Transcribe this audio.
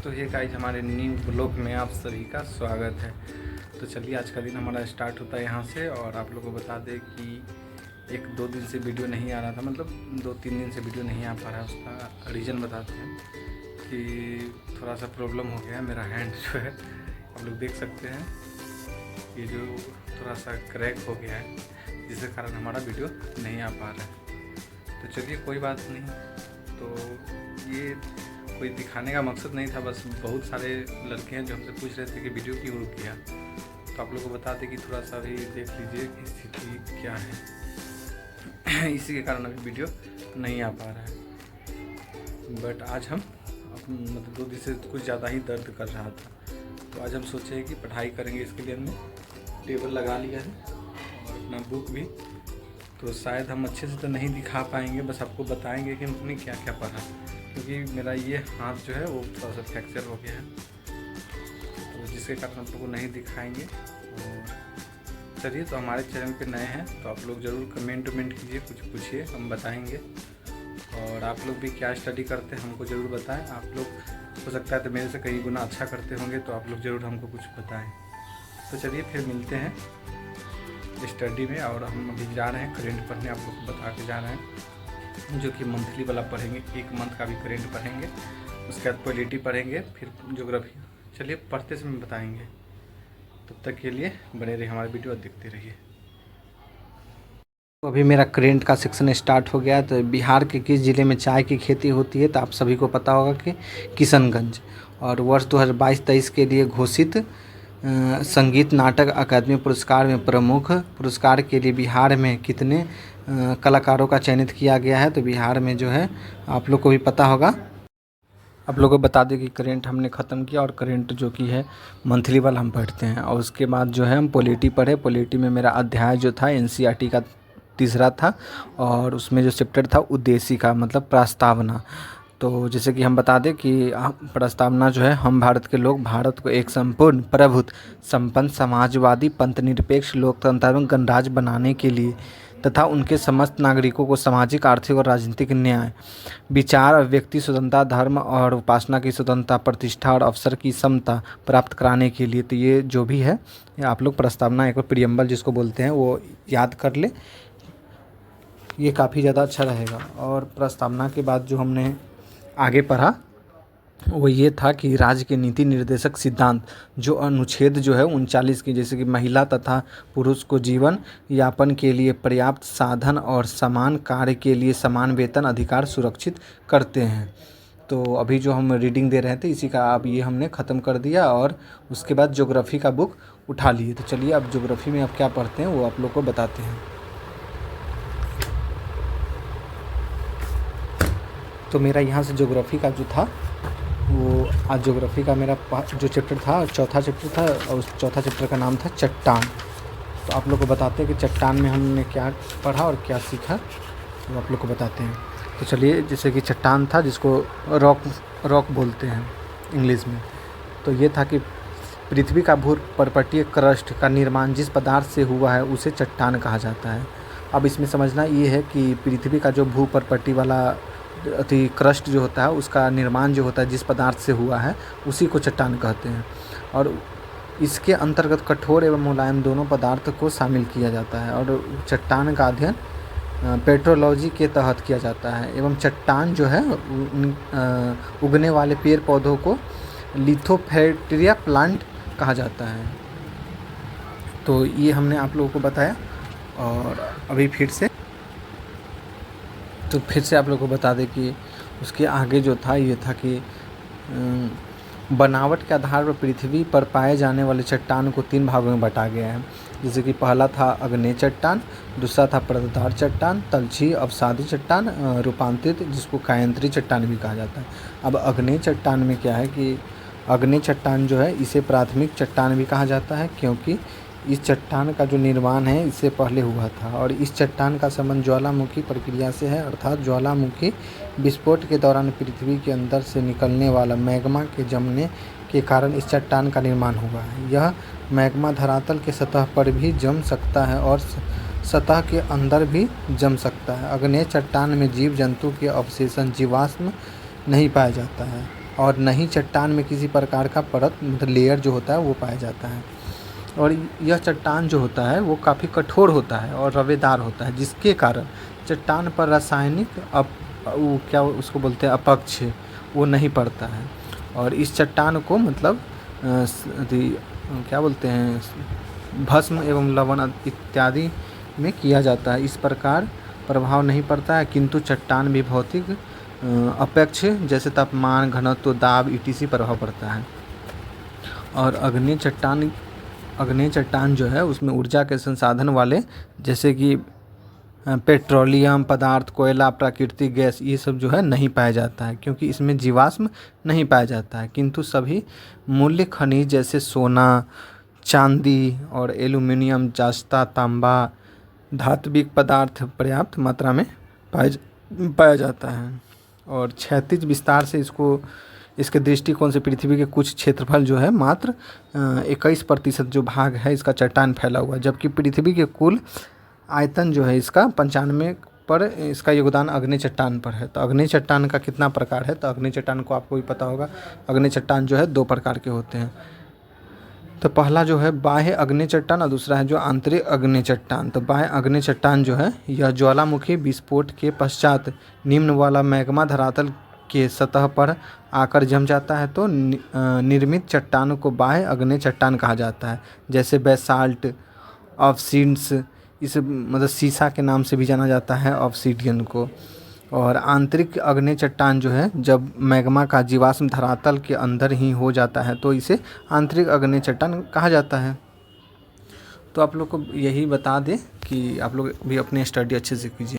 तो ये गाइस हमारे न्यू ब्लॉग में आप सभी का स्वागत है। तो चलिए आज का दिन हमारा स्टार्ट होता है यहाँ से। और आप लोगों को बता दें कि 1-2 दिन से वीडियो नहीं आ रहा था, मतलब 2-3 दिन से वीडियो नहीं आ पा रहा है। उसका रीज़न बताते हैं कि थोड़ा सा प्रॉब्लम हो गया है। मेरा हैंड जो है आप लोग देख सकते हैं, ये जो थोड़ा सा क्रैक हो गया है, जिसके कारण हमारा वीडियो नहीं आ पा रहा है। तो चलिए कोई बात नहीं। तो ये कोई दिखाने का मकसद नहीं था, बस बहुत सारे लड़के हैं जो हमसे पूछ रहे थे कि वीडियो क्यों रुक गया। तो आप लोगों को बता दें कि थोड़ा सा भी देख लीजिए कि स्थिति क्या है। इसी के कारण अभी वीडियो नहीं आ पा रहा है। बट आज हम मतलब 2 दिन से कुछ ज़्यादा ही दर्द कर रहा था, तो आज हम सोचे कि पढ़ाई करेंगे। इसके लिए हमने टेबल लगा लिया है और अपना बुक भी। तो शायद हम अच्छे से तो नहीं दिखा पाएंगे, बस आपको बताएंगे कि हमने क्या क्या पढ़ा, क्योंकि मेरा ये हाथ जो है वो थोड़ा सा फ्रैक्चर हो गया है, तो जिसके कारण आप लोग को नहीं दिखाएंगे। और चलिए, तो हमारे चैनल पे नए हैं तो आप लोग ज़रूर कमेंट कीजिए, कुछ पूछिए, हम बताएंगे। और आप लोग भी क्या स्टडी करते हैं हमको ज़रूर बताएं। आप लोग हो सकता है तो मेरे से कई गुना अच्छा करते होंगे, तो आप लोग ज़रूर हमको कुछ बताएं। तो चलिए फिर मिलते हैं स्टडी में। और हम अभी जा रहे हैं करेंट पढ़ने, आप लोग को बता के जा रहे हैं, जो कि मंथली वाला पढ़ेंगे। 1 मंथ का भी करेंट पढ़ेंगे, उसके बाद पॉलिटी पढ़ेंगे, फिर ज्योग्राफी। चलिए पढ़ते समय बताएंगे। तब तक के लिए बने रहिए हमारे वीडियो और देखते रहिए। तो अभी मेरा करेंट का सेक्शन स्टार्ट हो गया। तो बिहार के किस ज़िले में चाय की खेती होती है? तो आप सभी को पता होगा कि किशनगंज। और वर्ष 2022-23 के लिए घोषित संगीत नाटक अकादमी पुरस्कार में प्रमुख पुरस्कार के लिए बिहार में कितने कलाकारों का चयनित किया गया है? तो बिहार में जो है आप लोग को भी पता होगा। आप लोगों को बता दें कि करेंट हमने ख़त्म किया, और करेंट जो कि है मंथली वाला हम पढ़ते हैं। और उसके बाद जो है हम पॉलिटी पढ़े। पॉलिटी में मेरा अध्याय जो था एनसीईआरटी का 3रा था, और उसमें जो चैप्टर था उद्देशिका मतलब प्रस्तावना। तो जैसे कि हम बता दें कि प्रस्तावना जो है, हम भारत के लोग भारत को एक संपूर्ण प्रभुत्व संपन्न समाजवादी पंथनिरपेक्ष लोकतंत्रात्मक गणराज्य बनाने के लिए तथा उनके समस्त नागरिकों को सामाजिक, आर्थिक और राजनीतिक न्याय, विचार और व्यक्ति स्वतंत्रता, धर्म और उपासना की स्वतंत्रता, प्रतिष्ठा और अवसर की समता प्राप्त कराने के लिए। तो ये जो भी है आप लोग प्रस्तावना, एक प्रियम्बल जिसको बोलते हैं, वो याद कर ले, ये काफ़ी ज़्यादा अच्छा रहेगा। और प्रस्तावना के बाद जो हमने आगे पढ़ा वो ये था कि राज्य के नीति निर्देशक सिद्धांत, जो अनुच्छेद जो है 39 की, जैसे कि महिला तथा पुरुष को जीवन यापन के लिए पर्याप्त साधन और समान कार्य के लिए समान वेतन अधिकार सुरक्षित करते हैं। तो अभी जो हम रीडिंग दे रहे थे इसी का अब ये हमने ख़त्म कर दिया, और उसके बाद ज्योग्राफी का बुक उठा लिए। तो चलिए अब ज्योग्राफी में अब क्या पढ़ते हैं वो आप लोग को बताते हैं। तो मेरा यहाँ से ज्योग्राफी का जो था वो, आज ज्योग्राफी का मेरा जो चैप्टर था, चौथा चैप्टर था, और उस चौथा चैप्टर का नाम था चट्टान। तो आप लोग को बताते हैं कि चट्टान में हमने क्या पढ़ा और क्या सीखा, वो आप लोग को बताते हैं। तो चलिए, जैसे कि चट्टान था जिसको रॉक बोलते हैं इंग्लिश में। तो ये था कि पृथ्वी का भूपर्पटीय क्रस्ट का निर्माण जिस पदार्थ से हुआ है उसे चट्टान कहा जाता है। अब इसमें समझना ये है कि पृथ्वी का जो भूपर्पटी वाला क्रस्ट जो होता है, उसका निर्माण जो होता है जिस पदार्थ से हुआ है उसी को चट्टान कहते हैं। और इसके अंतर्गत कठोर एवं मुलायम दोनों पदार्थ को शामिल किया जाता है। और चट्टान का अध्ययन पेट्रोलॉजी के तहत किया जाता है। एवं चट्टान जो है उगने वाले पेड़ पौधों को लिथोफेटेरिया प्लांट कहा जाता है। तो ये हमने आप लोगों को बताया। और अभी फिर से आप लोगों को बता दें कि उसके आगे जो था ये था कि बनावट के आधार पर पृथ्वी पर पाए जाने वाले चट्टान को 3 भागों में बांटा गया है। जैसे कि पहला था अग्नेय चट्टान, दूसरा था परतदार चट्टान, तलछी अवसादी चट्टान, रूपांतरित जिसको कायांतरी चट्टान भी कहा जाता है। अब अग्नेय चट्टान में क्या है कि अग्नेय चट्टान जो है इसे प्राथमिक चट्टान भी कहा जाता है, क्योंकि इस चट्टान का जो निर्माण है इससे पहले हुआ था। और इस चट्टान का संबंध ज्वालामुखी प्रक्रिया से है, अर्थात ज्वालामुखी विस्फोट के दौरान पृथ्वी के अंदर से निकलने वाला मैग्मा के जमने के कारण इस चट्टान का निर्माण हुआ है। यह मैग्मा धरातल के सतह पर भी जम सकता है और सतह के अंदर भी जम सकता है। अग्नेय चट्टान में जीव जंतु के अवशेषण जीवाश्म नहीं पाया जाता है। और नहीं चट्टान में किसी प्रकार का परत मतलब लेयर जो होता है वो पाया जाता है। और यह चट्टान जो होता है वो काफ़ी कठोर होता है और रवेदार होता है, जिसके कारण चट्टान पर रासायनिक वो क्या उसको बोलते हैं अपक्ष, वो नहीं पड़ता है। और इस चट्टान को मतलब क्या बोलते हैं भस्म एवं लवण इत्यादि में किया जाता है। इस प्रकार प्रभाव नहीं पड़ता है, किंतु चट्टान भी भौतिक अपक्ष जैसे तापमान, घनत्व, दाब etc प्रभाव पड़ता है। और अग्नेय चट्टान जो है उसमें ऊर्जा के संसाधन वाले जैसे कि पेट्रोलियम पदार्थ, कोयला, प्राकृतिक गैस, ये सब जो है नहीं पाया जाता है, क्योंकि इसमें जीवाश्म नहीं पाया जाता है। किंतु सभी मूल्य खनिज जैसे सोना, चांदी और एल्युमिनियम, जस्ता, तांबा, धात्विक पदार्थ पर्याप्त मात्रा में पाया जाता है। और क्षैतिज विस्तार से इसके दृष्टिकोण से पृथ्वी के कुछ क्षेत्रफल जो है मात्र 21% जो भाग है इसका चट्टान फैला हुआ है, जबकि पृथ्वी के कुल आयतन जो है इसका 95 पर इसका योगदान अग्नि चट्टान पर है। तो अग्नि चट्टान का कितना प्रकार है, तो अग्नि चट्टान को आपको भी पता होगा। अग्नि चट्टान जो है 2 प्रकार के होते हैं। तो पहला जो है बाह्य अग्नि चट्टान और दूसरा है जो आंतरिक अग्नि चट्टान। तो बाह्य अग्नि चट्टान जो है यह ज्वालामुखी विस्फोट के पश्चात निम्न वाला मैग्मा धरातल के सतह पर आकर जम जाता है, तो निर्मित चट्टान को बाह्य अग्नि चट्टान कहा जाता है। जैसे बेसाल्ट, ऑब्सीड्स, इसे मतलब सीसा के नाम से भी जाना जाता है ऑब्सीडियन को। और आंतरिक अग्नि चट्टान जो है जब मैग्मा का जीवाश्म धरातल के अंदर ही हो जाता है तो इसे आंतरिक अग्नि चट्टान कहा जाता है। तो आप लोग को यही बता दें कि आप लोग भी अपनी स्टडी अच्छे से कीजिए।